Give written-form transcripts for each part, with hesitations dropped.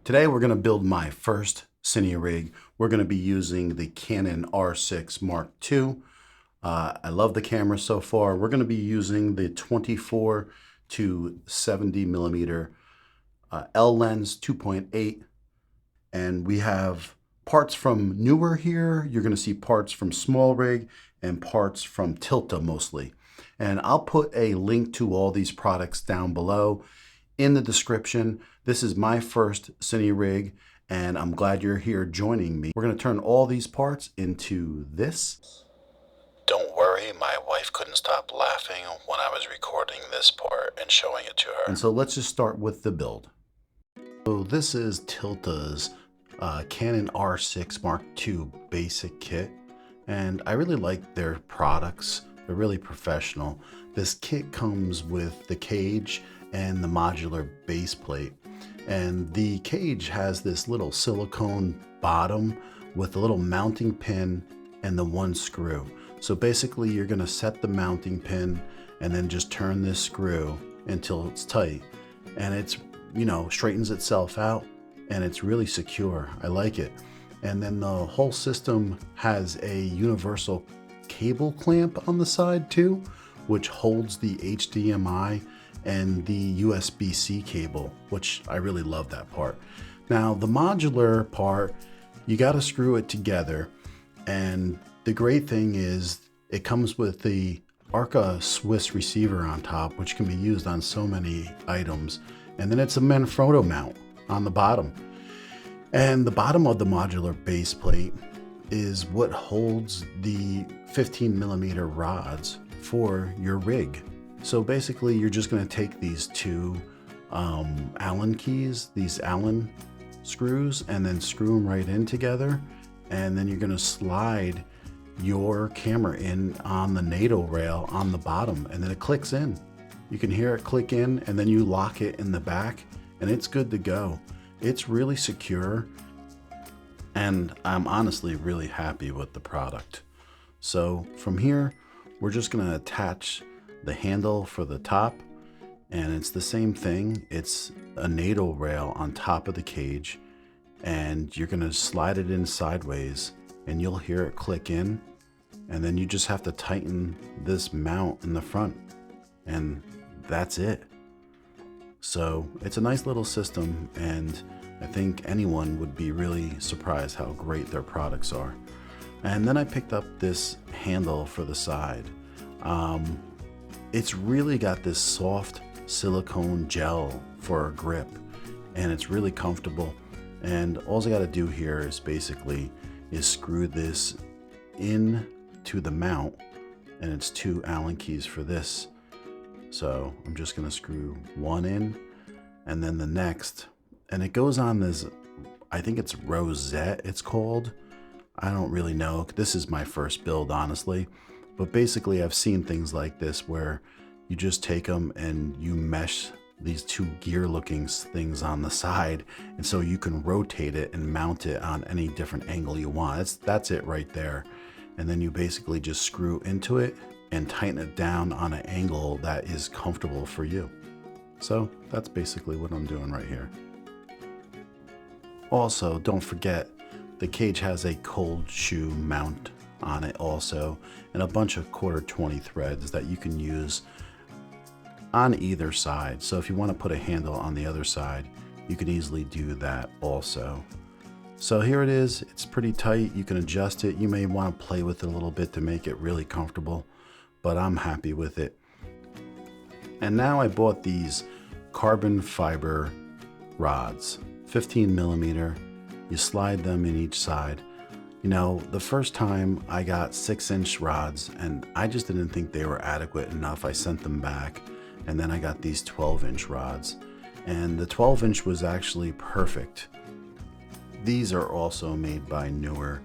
Today we're going to build my first cine rig. We're going to be using the Canon R6 Mark II. I love the camera so far. We're going to be using the 24 to 70 millimeter L lens 2.8, and we have parts from newer here. You're going to see parts from small rig and parts from Tilta mostly. And I'll put a link to all these products down below in the description. This is my first cine rig, and I'm glad you're here joining me. We're going to turn all these parts into this. Don't worry, my wife couldn't stop laughing when I was recording this part and showing it to her. And so let's just start with the build. So this is Tilta's Canon R6 Mark II basic kit, and I really like their products. They're really professional. This kit comes with the cage and the modular base plate, and the cage has this little silicone bottom with a little mounting pin and the one screw. So basically you're going to set the mounting pin and then just turn this screw until it's tight, and it's, you know, straightens itself out, and it's really secure. I like it. And then the whole system has a universal cable clamp on the side too, which holds the HDMI and the USB-C cable, which I really love that part. Now the modular part, you got to screw it together, and the great thing is it comes with the Arca Swiss receiver on top, which can be used on so many items, and then it's a Manfrotto mount on the bottom. And the bottom of the modular base plate is what holds the 15 millimeter rods for your rig. So basically you're just going to take these two Allen keys, these Allen screws, and then screw them right in together, and then you're going to slide your camera in on the NATO rail on the bottom, and then it clicks in. You can hear it click in, and then you lock it in the back, and it's good to go. It's really secure, and I'm honestly really happy with the product. So from here, we're just going to attach the handle for the top, and it's the same thing. It's a NATO rail on top of the cage, and you're going to slide it in sideways, and you'll hear it click in, and then you just have to tighten this mount in the front, and that's it. So it's a nice little system, and I think anyone would be really surprised how great their products are. And then I picked up this handle for the side. It's really got this soft silicone gel for a grip, and it's really comfortable. And all I got to do here is basically screw this in to the mount, and it's two Allen keys for this. So I'm just going to screw one in and then the next, and it goes on this, I think it's rosette it's called. I don't really know. This is my first build, honestly. But basically I've seen things like this where you just take them and you mesh these two gear looking things on the side, and so you can rotate it and mount it on any different angle you want. That's it right there. And then you basically just screw into it and tighten it down on an angle that is comfortable for you. So that's basically what I'm doing right here. Also, don't forget, the cage has a cold shoe mount on it also, and a bunch of 1/4-20 threads that you can use on either side. So if you want to put a handle on the other side, you can easily do that also. So here it is. It's pretty tight. You can adjust it. You may want to play with it a little bit to make it really comfortable, but I'm happy with it. And now I bought these carbon fiber rods, 15 millimeter. You slide them in each side. You know, the first time I got 6-inch rods, and I just didn't think they were adequate enough. I sent them back, and then I got these 12-inch rods, and the 12-inch was actually perfect. These are also made by Newer,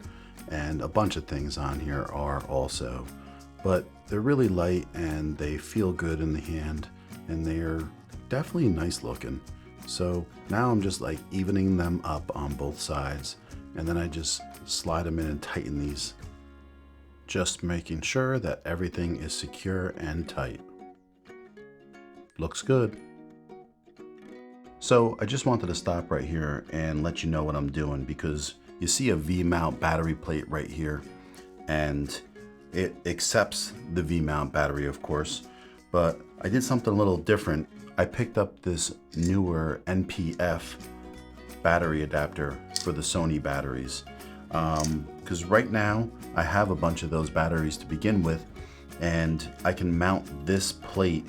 and a bunch of things on here are also, but they're really light and they feel good in the hand, and they're definitely nice looking. So now I'm just like evening them up on both sides, and then I just slide them in and tighten these, just making sure that everything is secure and tight. Looks good. So I just wanted to stop right here and let you know what I'm doing, because you see a V-mount battery plate right here, and it accepts the V-mount battery, of course, but I did something a little different. I picked up this newer NPF battery adapter for the Sony batteries, because right now I have a bunch of those batteries to begin with, and I can mount this plate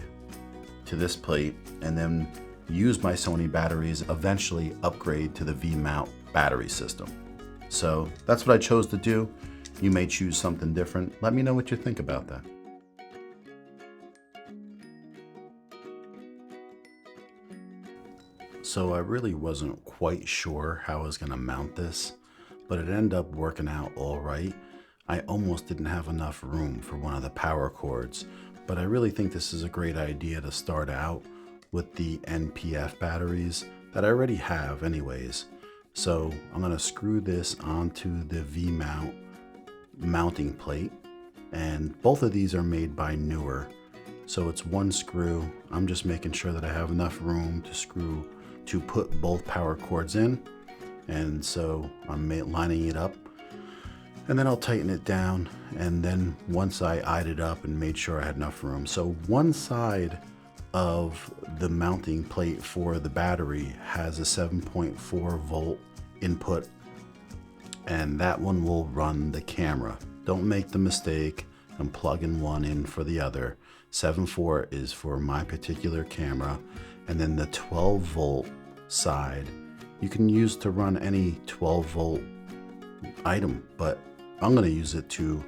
to this plate and then use my Sony batteries, eventually upgrade to the V-mount battery system. So that's what I chose to do. You may choose something different. Let me know what you think about that. So I really wasn't quite sure how I was going to mount this, but it ended up working out all right. I almost didn't have enough room for one of the power cords, but I really think this is a great idea to start out with the NPF batteries that I already have anyways. So I'm going to screw this onto the V-mount mounting plate, and both of these are made by Newer. So it's one screw. I'm just making sure that I have enough room to put both power cords in, and so I'm lining it up, and then I'll tighten it down, and then once I eyed it up and made sure I had enough room. So one side of the mounting plate for the battery has a 7.4 volt input, and that one will run the camera. Don't make the mistake and plug in one in for the other. 7.4 is for my particular camera, and then the 12 volt side you can use to run any 12 volt item, but I'm going to use it to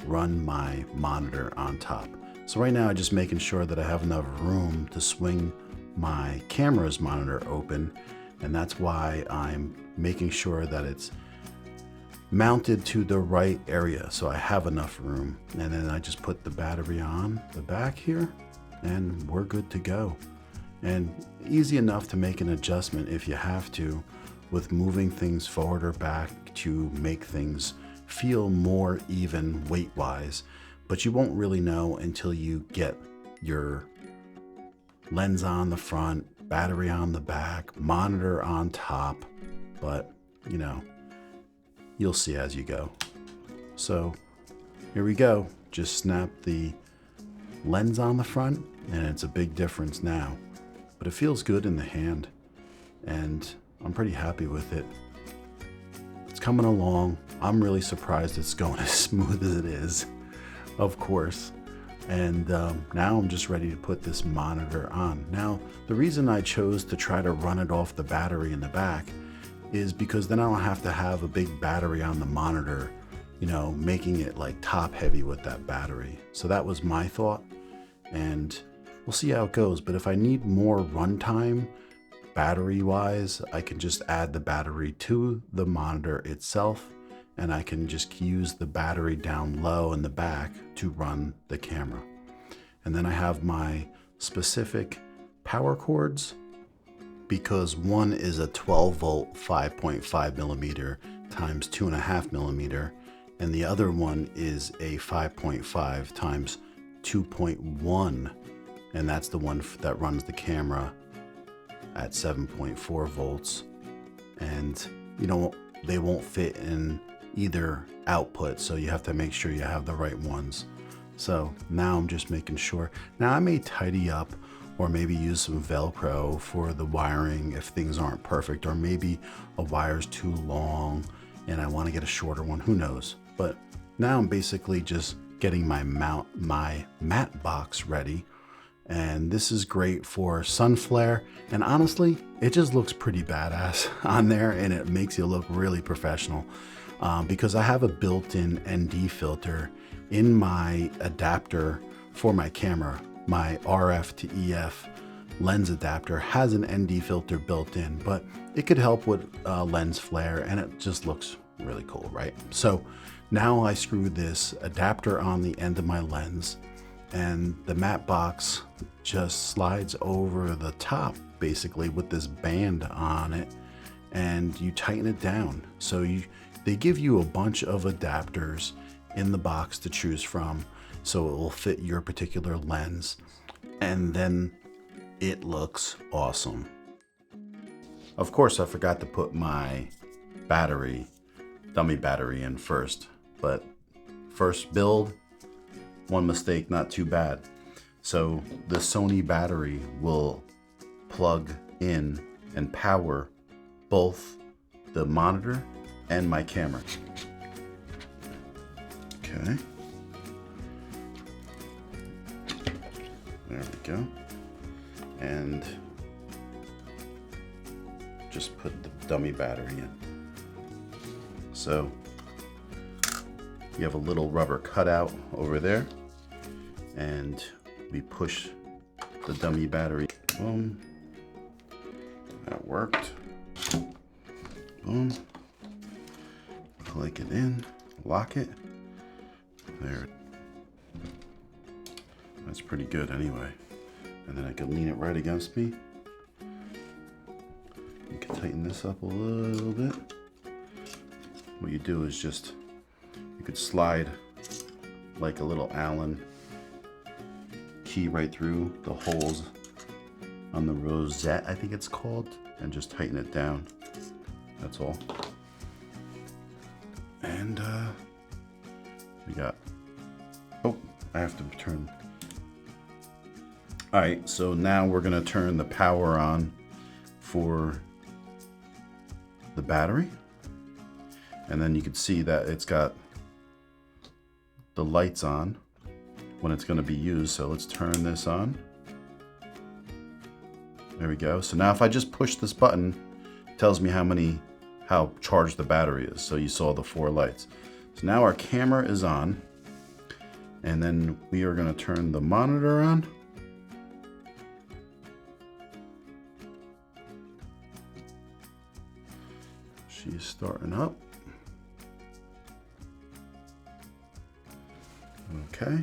run my monitor on top. So right now I'm just making sure that I have enough room to swing my camera's monitor open, and that's why I'm making sure that it's mounted to the right area so I have enough room. And then I just put the battery on the back here and we're good to go. And easy enough to make an adjustment if you have to, with moving things forward or back to make things feel more even weight-wise. But you won't really know until you get your lens on the front, battery on the back, monitor on top. But, you know, you'll see as you go. So here we go. Just snap the lens on the front, and it's a big difference now. But it feels good in the hand, and I'm pretty happy with it. It's coming along. I'm really surprised it's going as smooth as it is, of course. And now I'm just ready to put this monitor on. Now, the reason I chose to try to run it off the battery in the back is because then I don't have to have a big battery on the monitor, you know, making it like top heavy with that battery. So that was my thought, and we'll see how it goes. But if I need more runtime battery wise, I can just add the battery to the monitor itself, and I can just use the battery down low in the back to run the camera. And then I have my specific power cords, because one is a 12 volt 5.5 millimeter times 2.5 millimeter, and the other one is a 5.5 times 2.1, and that's the one that runs the camera at 7.4 volts. And you know, they won't fit in either output, so you have to make sure you have the right ones. So now I'm just making sure. Now I may tidy up or maybe use some Velcro for the wiring if things aren't perfect, or maybe a wire's too long and I want to get a shorter one, who knows. But now I'm basically just getting my matte box ready, and this is great for sun flare, and honestly it just looks pretty badass on there, and it makes you look really professional, because I have a built-in ND filter in my adapter for my camera. My RF to EF lens adapter has an ND filter built in, but it could help with lens flare, and it just looks really cool, right? So now I screw this adapter on the end of my lens, and the matte box just slides over the top basically with this band on it, and you tighten it down. So they give you a bunch of adapters in the box to choose from, so it will fit your particular lens, and then it looks awesome. Of course, I forgot to put my battery, dummy battery in first, but first build, one mistake, not too bad. So the Sony battery will plug in and power both the monitor and my camera. Okay. There we go. And just put the dummy battery in. So you have a little rubber cutout over there, and we push the dummy battery. Boom. That worked. Boom. Click it in, lock it. There. That's pretty good anyway. And then I can lean it right against me. You can tighten this up a little bit. What you do is just, you could slide like a little Allen key right through the holes on the rosette, I think it's called, and just tighten it down. That's all. And we got, oh, I have to turn. All right, so now we're gonna turn the power on for the battery. And then you can see that it's got the lights on when it's gonna be used. So let's turn this on. There we go. So now if I just push this button, it tells me how charged the battery is. So you saw the 4 lights. So now our camera is on, and then we are gonna turn the monitor on. She's starting up. Okay.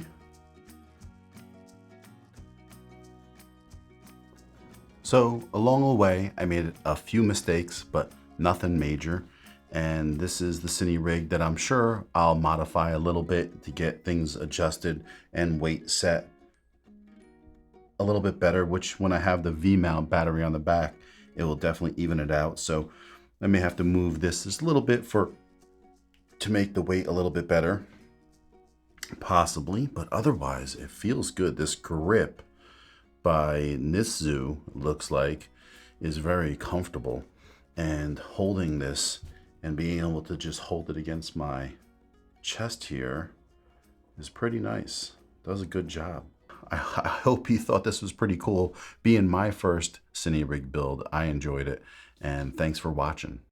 So along the way, I made a few mistakes, but nothing major. And this is the Cine rig that I'm sure I'll modify a little bit to get things adjusted and weight set a little bit better, which when I have the V-mount battery on the back, it will definitely even it out. So I may have to move this just a little bit to make the weight a little bit better, possibly, but otherwise it feels good. This grip by Nizu looks like is very comfortable, and holding this and being able to just hold it against my chest here is pretty nice. Does a good job. I hope you thought this was pretty cool. Being my first Cine rig build, I enjoyed it, and thanks for watching.